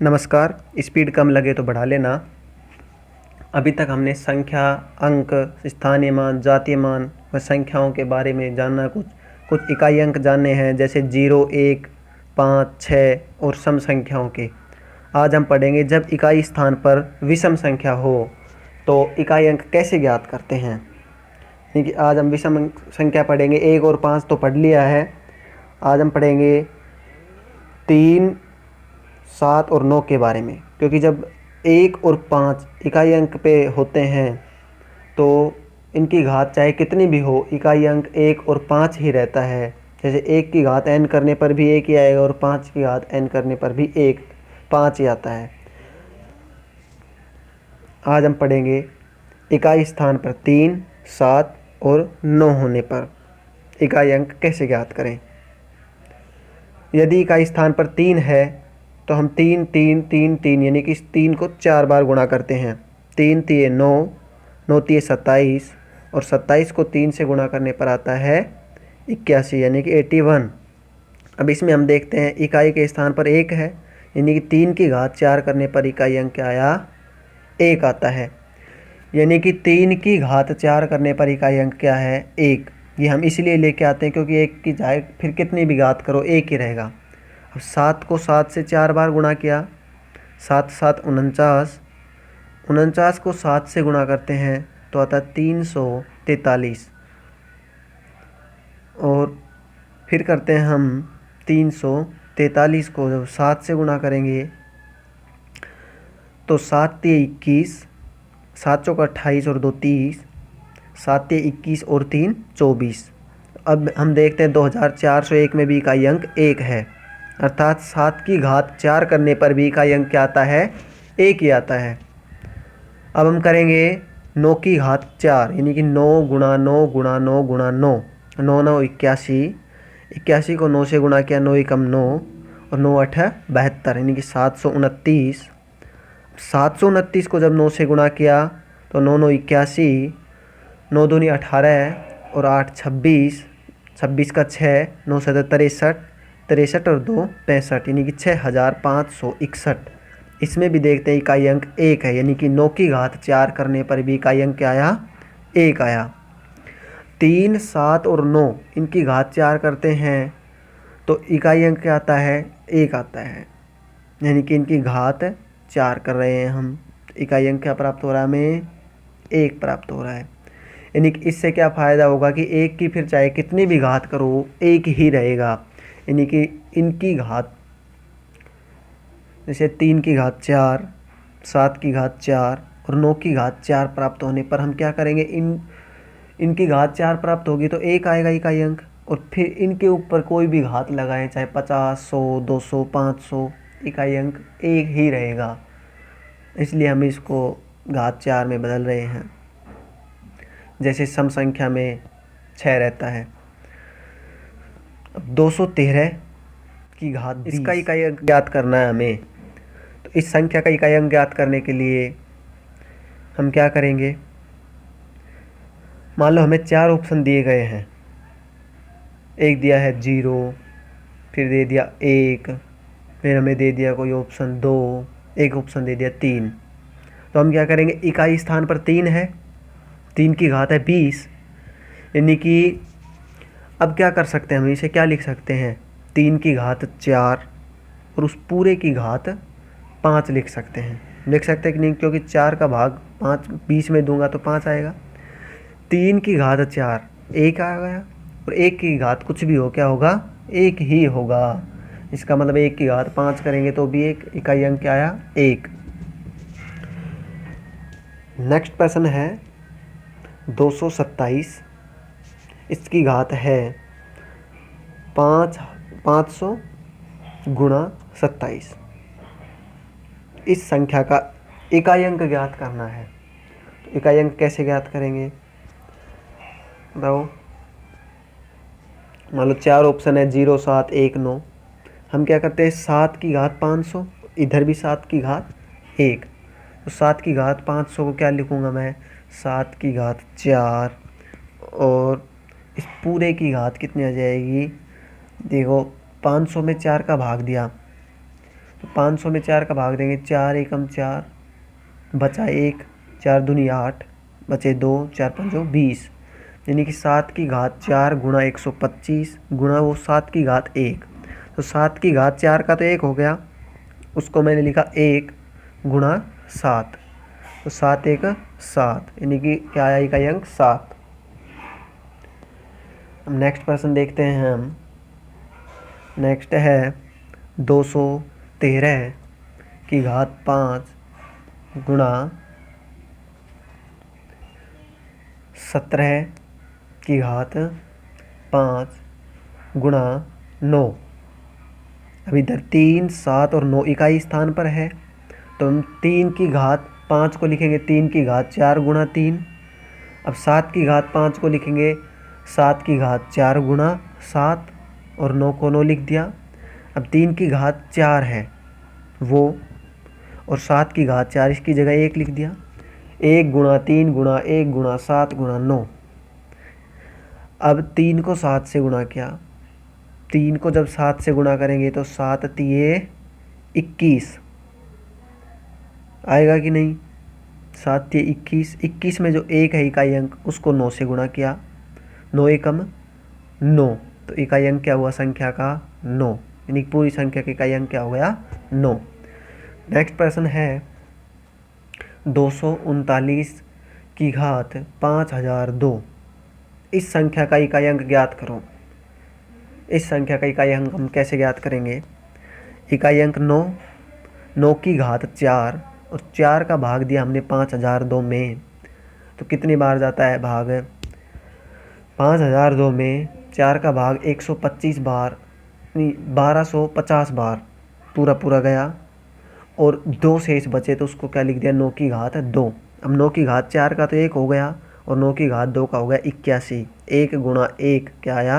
नमस्कार। स्पीड कम लगे तो बढ़ा लेना। अभी तक हमने संख्या, अंक, स्थानीय मान, जातीय मान व संख्याओं के बारे में जानना। कुछ इकाई अंक जानने हैं, जैसे 0, 1, 5, 6 और सम संख्याओं के। आज हम पढ़ेंगे जब इकाई स्थान पर विषम संख्या हो तो इकाई अंक कैसे ज्ञात करते हैं। क्योंकि आज हम विषम संख्या पढ़ेंगे। 1 और 5 तो पढ़ लिया है। आज हम पढ़ेंगे 3, 7 और 9 के बारे में। क्योंकि जब 1 और 5 इकाई अंक पे होते हैं तो इनकी घात चाहे कितनी भी हो, इकाई अंक 1 और 5 ही रहता है। जैसे 1 की घात n करने पर भी 1 ही आएगा और 5 की घात n करने पर भी 5 ही आता है। आज हम पढ़ेंगे इकाई स्थान पर 3, 7 और 9 होने पर इकाई अंक कैसे ज्ञात करें। यदि इकाई स्थान पर 3 है तो हम 3, 3, 3, 3 यानी कि इस 3 को 4 बार गुणा करते हैं। 3 तिये 9, 9 तिये 27 और 27 को 3 से गुणा करने पर आता है 81 यानी कि 81। अब इसमें हम देखते हैं इकाई के स्थान पर 1 है, यानी कि 3 की घात 4 करने पर इकाई अंक क्या आया, 1 आता है। यानी कि 3 की घात 4 करने पर इकाई अंक क्या है, 1। ये हम इसलिए लेके आते हैं क्योंकि 1 की चाहे फिर कितनी भी घात करो 1 ही रहेगा। अब 7 को 7 से 4 बार गुणा किया, 7 7 49, 49 को 7 से गुणा करते हैं तो आता है 343। और फिर करते हैं हम 343 को जब 7 से गुणा करेंगे तो 7 तिये 21, 7 चौका 28 और 2 30, 7 तिये 21 और 3 24। अब हम देखते हैं 2401 में भी इकाई अंक 1 है, अर्थात 7 की घात 4 करने पर भी इकाई अंक क्या आता है, 1 ही आता है। अब हम करेंगे 9 की घात 4 यानी कि 9 गुणा 9 गुणा 9 गुणा 9, 9 9 81, 81 को 9 से गुणा किया, 9 एकम 9 और 9 8 72 यानी कि 729। 729 को जब 9 से गुणा किया तो 9 9 81, 9 दूनी 18 और 8 26, 26 का 6, 9 7 63, 63 और 2 65 यानी कि 6561। इसमें भी देखते हैं इकाई अंक 1 है, यानी कि 9 की घात 4 करने पर भी इकाई अंक क्या आया, 1 आया। 3, 7 और 9 इनकी घात 4 करते हैं तो इकाई अंक क्या आता है, 1 आता है। यानी कि इनकी घात 4 कर रहे हैं हम, इकाई अंक क्या प्राप्त हो रहा है हमें, 1 प्राप्त हो रहा है। यानी कि इससे क्या फ़ायदा होगा कि 1 की फिर चाहे कितनी भी घात करो 1 ही रहेगा। यानी कि इनकी घात जैसे 3 की घात 4, 7 की घात 4 और 9 की घात 4 प्राप्त होने पर हम क्या करेंगे, इनकी घात 4 प्राप्त होगी तो 1 आएगा इकाई अंक, और फिर इनके ऊपर कोई भी घात लगाएं, चाहे 50, 100, 200, 500, इकाई अंक 1 ही रहेगा। इसलिए हम इसको घात 4 में बदल रहे हैं। जैसे सम संख्या में 6 रहता है। अब 213 की घात 20, इसका इकाई अंक ज्ञात करना है हमें। तो इस संख्या का इकाई अंक ज्ञात करने के लिए हम क्या करेंगे, मान लो हमें 4 ऑप्शन दिए गए हैं। एक दिया है 0, फिर दे दिया 1, फिर हमें दे दिया कोई ऑप्शन 2, एक ऑप्शन दे दिया 3। तो हम क्या करेंगे, इकाई स्थान पर 3 है, 3 की घात है 20, यानी कि अब क्या कर सकते हैं, हम इसे क्या लिख सकते हैं, 3 की घात 4 और उस पूरे की घात 5 लिख सकते हैं। लिख सकते हैं कि नहीं, क्योंकि 4 का भाग 5 20 में दूंगा तो 5 आएगा। 3 की घात 4 1 आ गया, और 1 की घात कुछ भी हो क्या होगा, 1 ही होगा। इसका मतलब 1 की घात 5 करेंगे तो भी एक इकाई अंक क्या आया, 1। नेक्स्ट प्रश्न है 227, इसकी घात है 500 गुणा 27। इस संख्या का इकाई अंक ज्ञात करना है। तो इकाई अंक कैसे ज्ञात करेंगे बताओ। मान लो 4 ऑप्शन है, 0, 7, 1, 9। हम क्या करते हैं, 7 की घात 500, इधर भी 7 की घात 1, तो 7 की घात 500 को क्या लिखूँगा मैं, 7 की घात 4, और इस पूरे की घात कितनी आ जाएगी, देखो 500 में 4 का भाग दिया तो 500 में 4 का भाग देंगे, 4 एकम 4, बचा 1, 4 दूनी 8, बचे 2, 4 पंजो 20, यानी कि 7 की घात 4 गुणा 125 गुणा वो 7 की घात 1। तो 7 की घात 4 का तो 1 हो गया, उसको मैंने लिखा 1 गुणा 7, तो 7 एक 7, यानी कि क्या आया इकाई अंक 7। नेक्स्ट प्रश्न देखते हैं हम। नेक्स्ट है 213 की घात 5 गुणा 17 की घात 5 गुणा 9। अब इधर 3, 7 और 9 इकाई स्थान पर है, तो हम 3 की घात 5 को लिखेंगे 3 की घात 4 गुणा 3। अब 7 की घात 5 को लिखेंगे 7 की घात 4 गुणा 7, और 9 को 9 लिख दिया। अब 3 की घात 4 है वो, और 7 की घात 4 इसकी जगह 1 लिख दिया। 1 गुणा 3 गुणा 1 गुणा 7 गुणा 9। अब 3 को 7 से गुणा किया, 3 को जब 7 से गुणा करेंगे तो 7 तिये 21 आएगा कि नहीं, 7 तिये 21, 21 में जो 1 है इकाई अंक उसको 9 से गुणा किया, 9 एकम 9, तो इकाई अंक क्या हुआ संख्या का 9, यानी पूरी संख्या का इकाई अंक क्या हो गया 9। नेक्स्ट प्रश्न है 239 की घात 5002। इस संख्या का इकाई अंक ज्ञात करो। इस संख्या का इकाई अंक हम कैसे ज्ञात करेंगे, इकाई अंक 9, 9 की घात 4 और 4 का भाग दिया हमने 5002 में, तो कितनी बार जाता है भाग, 5002 में 4 का भाग 125 बार, 1250 बार पूरा पूरा गया, और 2 शेष बचे तो उसको क्या लिख दिया 9 की घात 2। अब 9 की घात 4 का तो 1 हो गया, और 9 की घात 2 का हो गया 81, 1 गुणा 1 क्या आया